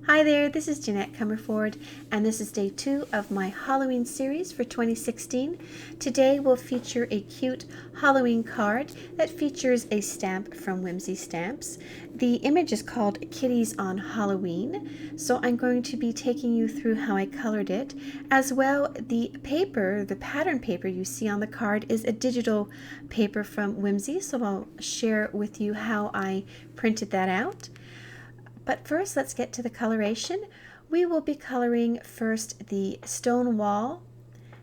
Hi there, this is Jeanette Comerford, and this is day 2 of my Halloween series for 2016. Today will feature a cute Halloween card that features a stamp from Whimsy Stamps. The image is called Kitties on Halloween, so I'm going to be taking you through how I colored it. As well, the paper, the pattern paper you see on the card is a digital paper from Whimsy, so I'll share with you how I printed that out. But first, let's get to the coloration. We will be coloring first the stone wall.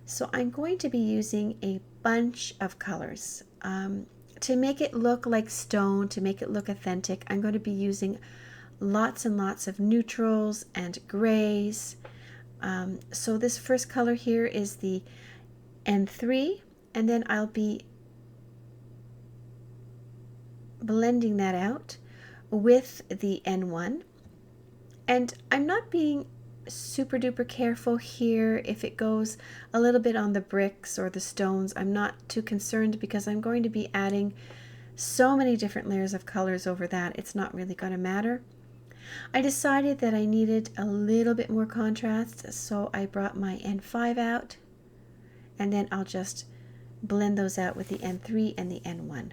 So I'm going to be using a bunch of colors. To make it look like stone, to make it look authentic, I'm going to be using lots and lots of neutrals and grays. So this first color here is the N3, and then I'll be blending that out with the N1. And I'm not being super duper careful here if it goes a little bit on the bricks or the stones. I'm not too concerned because I'm going to be adding so many different layers of colors over that it's not really going to matter. I decided that I needed a little bit more contrast, so I brought my N5 out, and then I'll just blend those out with the N3 and the N1.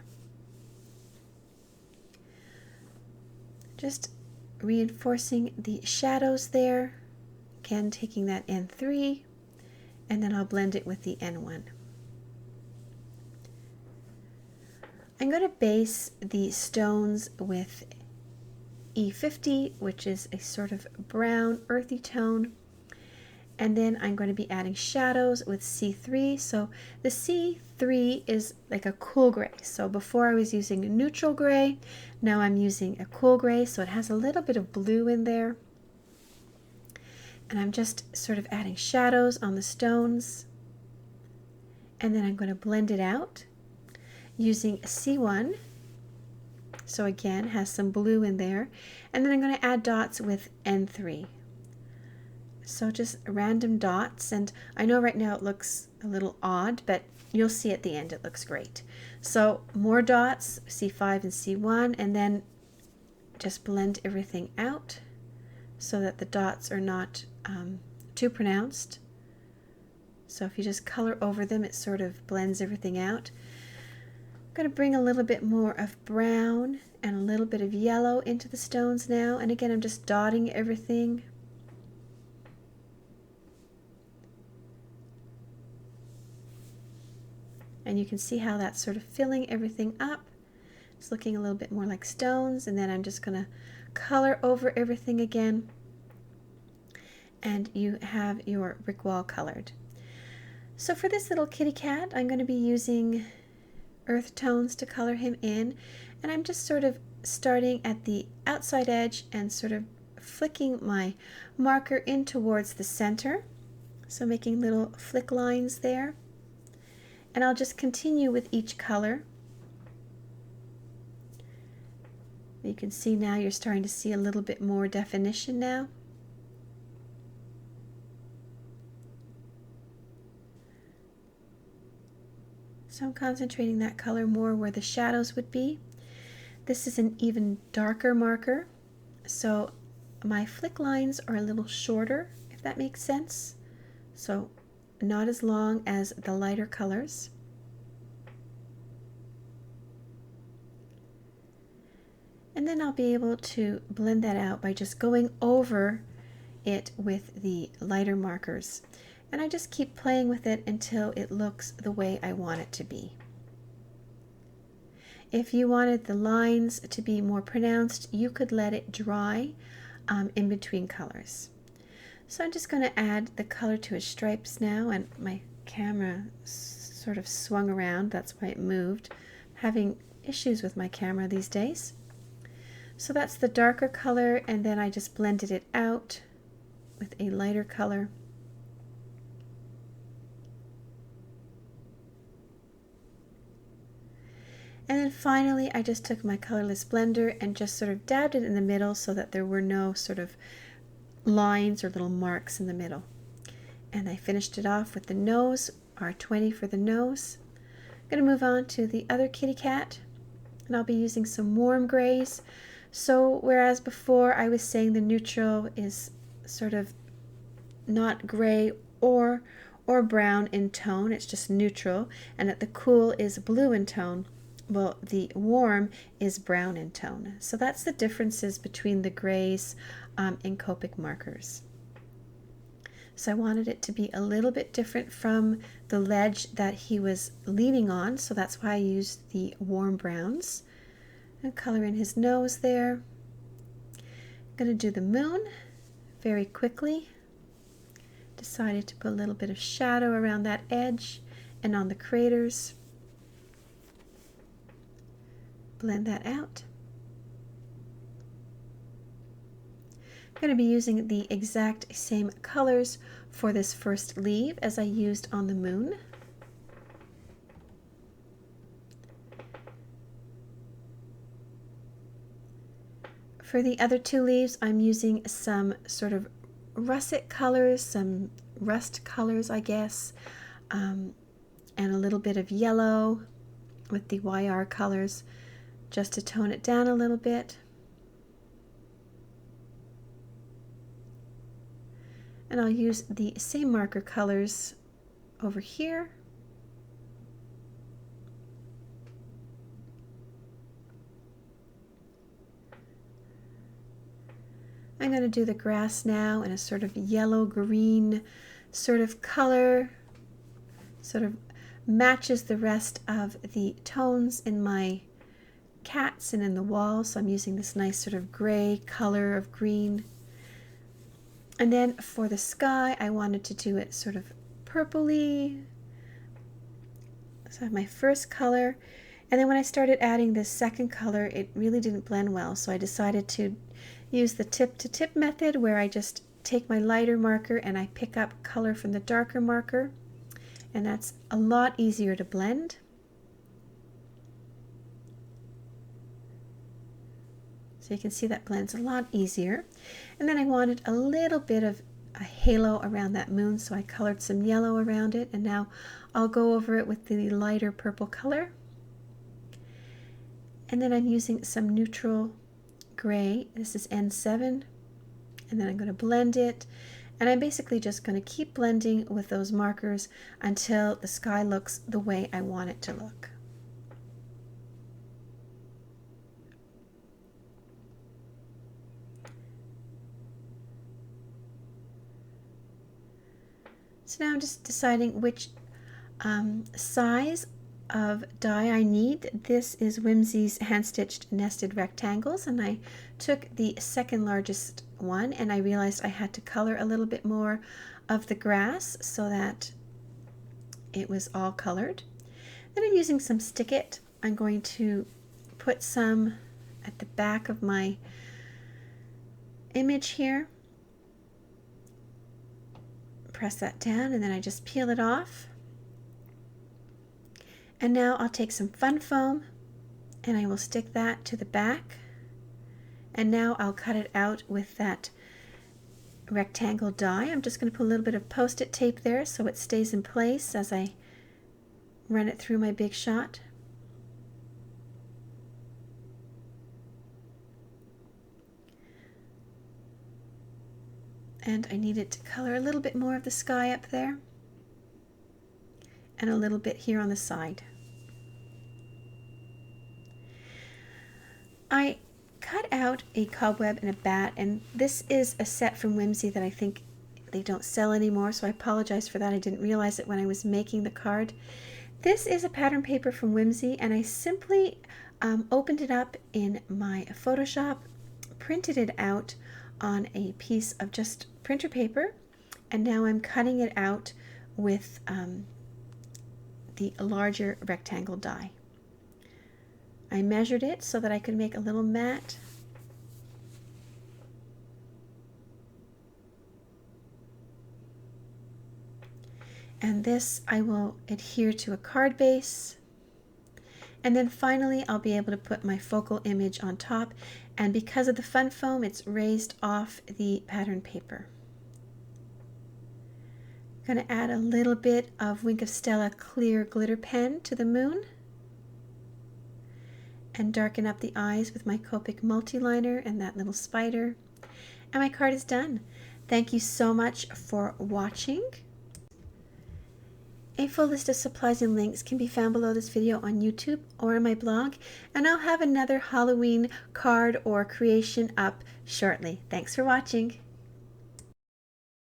Just reinforcing the shadows there, again taking that N3, and then I'll blend it with the N1. I'm going to base the stones with E50, which is a sort of brown earthy tone, and then I'm going to be adding shadows with C3. So the C3 is like a cool gray. So before I was using neutral gray, now I'm using a cool gray, so it has a little bit of blue in there. And I'm just sort of adding shadows on the stones. And then I'm going to blend it out using C1. So again, has some blue in there. And then I'm going to add dots with N3. So just random dots, and I know right now it looks a little odd, but you'll see at the end it looks great. So more dots, C5 and C1, and then just blend everything out so that the dots are not too pronounced. So if you just color over them, it sort of blends everything out. I'm going to bring a little bit more of brown and a little bit of yellow into the stones now, and again I'm just dotting everything. And you can see how that's sort of filling everything up. It's looking a little bit more like stones, and then I'm just going to color over everything again. And you have your brick wall colored. So for this little kitty cat, I'm going to be using earth tones to color him in. And I'm just sort of starting at the outside edge and sort of flicking my marker in towards the center. So making little flick lines there. And I'll just continue with each color. You can see now you're starting to see a little bit more definition now. So I'm concentrating that color more where the shadows would be. This is an even darker marker, so my flick lines are a little shorter, if that makes sense. So not as long as the lighter colors. And then I'll be able to blend that out by just going over it with the lighter markers. And I just keep playing with it until it looks the way I want it to be. If you wanted the lines to be more pronounced, you could let it dry in between colors. So I'm just going to add the color to his stripes now, and my camera sort of swung around, that's why it moved. I'm having issues with my camera these days. So that's the darker color, and then I just blended it out with a lighter color. And then finally I just took my colorless blender and just sort of dabbed it in the middle so that there were no sort of lines or little marks in the middle. And I finished it off with the nose, R20 for the nose. I'm going to move on to the other kitty cat, and I'll be using some warm grays. So whereas before I was saying the neutral is sort of not gray or brown in tone, it's just neutral, and that the cool is blue in tone, well, the warm is brown in tone. So that's the differences between the grays in Copic markers. So I wanted it to be a little bit different from the ledge that he was leaning on, so that's why I used the warm browns. And color in his nose there. I'm going to do the moon very quickly. Decided to put a little bit of shadow around that edge and on the craters. Blend that out. I'm going to be using the exact same colors for this first leaf as I used on the moon. For the other two leaves, I'm using some sort of russet colors, some rust colors, I guess, and a little bit of yellow with the YR colors just to tone it down a little bit. And I'll use the same marker colors over here. I'm going to do the grass now in a sort of yellow-green sort of color, sort of matches the rest of the tones in my cats and in the wall. So I'm using this nice sort of gray color of green. And then for the sky, I wanted to do it sort of purpley. So I have my first color. And then when I started adding this second color, it really didn't blend well. So I decided to use the tip-to-tip method, where I just take my lighter marker and I pick up color from the darker marker. And that's a lot easier to blend. So you can see that blends a lot easier. And then I wanted a little bit of a halo around that moon, so I colored some yellow around it, and now I'll go over it with the lighter purple color. And then I'm using some neutral gray. This is N7, and then I'm going to blend it, and I'm basically just going to keep blending with those markers until the sky looks the way I want it to look. So now I'm just deciding which size of die I need. This is Whimsy's hand-stitched nested rectangles, and I took the second largest one, and I realized I had to color a little bit more of the grass so that it was all colored. Then I'm using some Stick It. I'm going to put some at the back of my image here. Press that down, and then I just peel it off. And now I'll take some fun foam and I will stick that to the back. And now I'll cut it out with that rectangle die. I'm just going to put a little bit of Post-it tape there so it stays in place as I run it through my Big Shot. And I needed to color a little bit more of the sky up there and a little bit here on the side. I cut out a cobweb and a bat, and this is a set from Whimsy that I think they don't sell anymore, so I apologize for that. I didn't realize it when I was making the card. This is a pattern paper from Whimsy, and I simply opened it up in my Photoshop, printed it out on a piece of just printer paper, and now I'm cutting it out with the larger rectangle die. I measured it so that I could make a little mat. And this I will adhere to a card base. And then finally I'll be able to put my focal image on top, and because of the fun foam it's raised off the pattern paper. I'm going to add a little bit of Wink of Stella clear glitter pen to the moon. and darken up the eyes with my Copic multiliner and that little spider. And my card is done. Thank you so much for watching. A full list of supplies and links can be found below this video on YouTube or on my blog, and I'll have another Halloween card or creation up shortly. Thanks for watching.